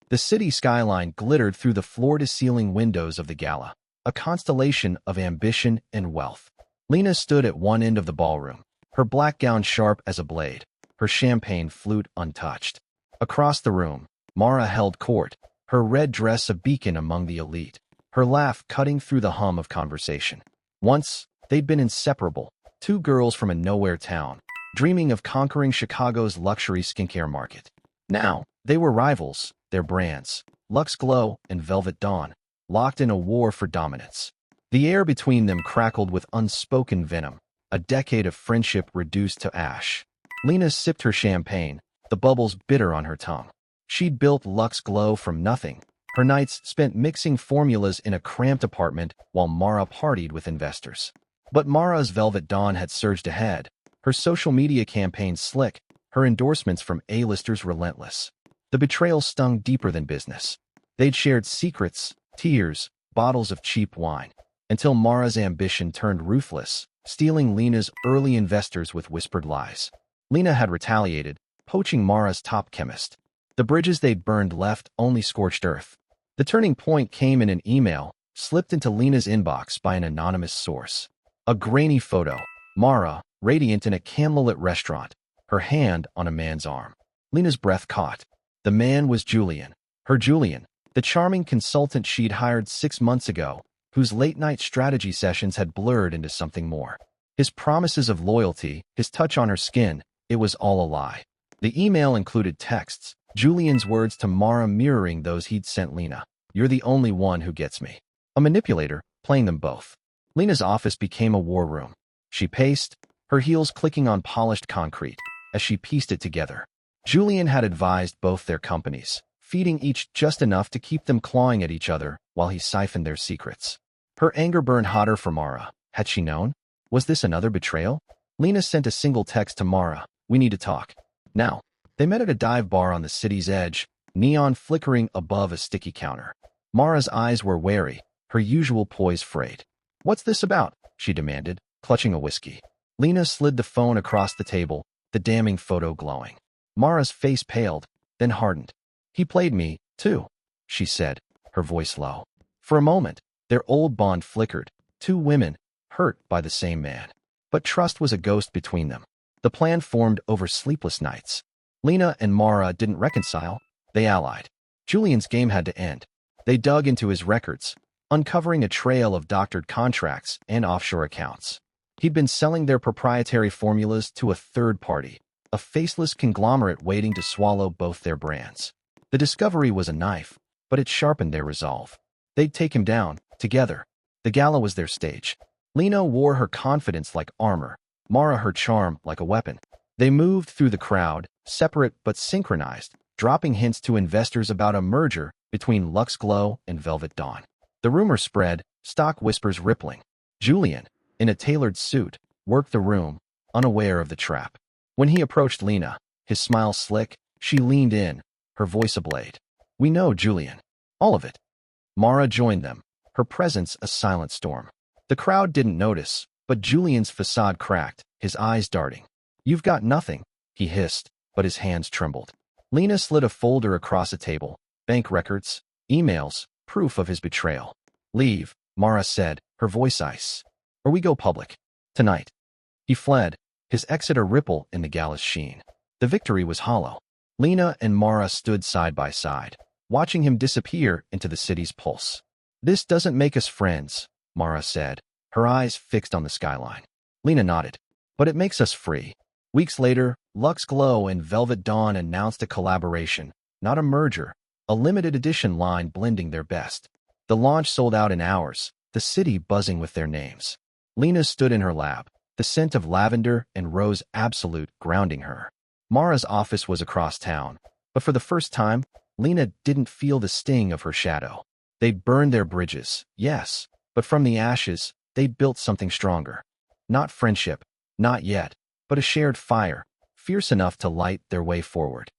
The city skyline glittered through the floor-to-ceiling windows of the gala, a constellation of ambition and wealth. Lena stood at one end of the ballroom, her black gown sharp as a blade, her champagne flute untouched. Across the room, Mara held court, her red dress a beacon among the elite, her laugh cutting through the hum of conversation. Once, they'd been inseparable, two girls from a nowhere town, dreaming of conquering Chicago's luxury skincare market. Now, they were rivals, their brands, Luxe Glow and Velvet Dawn, locked in a war for dominance. The air between them crackled with unspoken venom, a decade of friendship reduced to ash. Lena sipped her champagne, the bubbles bitter on her tongue. She'd built Luxe Glow from nothing, her nights spent mixing formulas in a cramped apartment while Mara partied with investors. But Mara's Velvet Dawn had surged ahead, her social media campaigns slick, her endorsements from A-listers relentless. The betrayal stung deeper than business. They'd shared secrets, tears, bottles of cheap wine, until Mara's ambition turned ruthless, stealing Lena's early investors with whispered lies. Lena had retaliated, poaching Mara's top chemist. The bridges they'd burned left only scorched earth. The turning point came in an email, slipped into Lena's inbox by an anonymous source. A grainy photo, Mara, radiant in a candlelit restaurant, her hand on a man's arm. Lena's breath caught. The man was Julian. Her Julian, the charming consultant she'd hired 6 months ago, whose late-night strategy sessions had blurred into something more. His promises of loyalty, his touch on her skin, it was all a lie. The email included texts, Julian's words to Mara mirroring those he'd sent Lena. "You're the only one who gets me." A manipulator, playing them both. Lena's office became a war room. She paced, her heels clicking on polished concrete, as she pieced it together. Julian had advised both their companies, feeding each just enough to keep them clawing at each other while he siphoned their secrets. Her anger burned hotter for Mara. Had she known? Was this another betrayal? Lena sent a single text to Mara, "We need to talk." Now, they met at a dive bar on the city's edge, neon flickering above a sticky counter. Mara's eyes were wary, her usual poise frayed. "What's this about?" she demanded, clutching a whiskey. Lena slid the phone across the table, the damning photo glowing. Mara's face paled, then hardened. "He played me, too," she said, her voice low. For a moment, their old bond flickered, two women, hurt by the same man. But trust was a ghost between them. The plan formed over sleepless nights. Lena and Mara didn't reconcile, they allied. Julian's game had to end. They dug into his records, uncovering a trail of doctored contracts and offshore accounts. He'd been selling their proprietary formulas to a third party, a faceless conglomerate waiting to swallow both their brands. The discovery was a knife, but it sharpened their resolve. They'd take him down, together. The gala was their stage. Lena wore her confidence like armor, Mara her charm like a weapon. They moved through the crowd, separate but synchronized, dropping hints to investors about a merger between Luxe Glow and Velvet Dawn. The rumor spread, stock whispers rippling. Julian, in a tailored suit, worked the room, unaware of the trap. When he approached Lena, his smile slick, she leaned in, her voice ablade. "We know, Julian. All of it." Mara joined them, her presence a silent storm. The crowd didn't notice, but Julian's facade cracked, his eyes darting. "You've got nothing," he hissed, but his hands trembled. Lena slid a folder across a table, bank records, emails, proof of his betrayal. "Leave," Mara said, her voice ice. "Or we go public. Tonight." He fled, his exit a ripple in the gala's sheen. The victory was hollow. Lena and Mara stood side by side, watching him disappear into the city's pulse. "This doesn't make us friends," Mara said, her eyes fixed on the skyline. Lena nodded. "But it makes us free." Weeks later, Luxe Glow and Velvet Dawn announced a collaboration, not a merger, a limited edition line blending their best. The launch sold out in hours, the city buzzing with their names. Lena stood in her lab, the scent of lavender and rose absolute grounding her. Mara's office was across town, but for the first time, Lena didn't feel the sting of her shadow. They'd burned their bridges, yes, but from the ashes, they'd built something stronger. Not friendship, not yet, but a shared fire, fierce enough to light their way forward.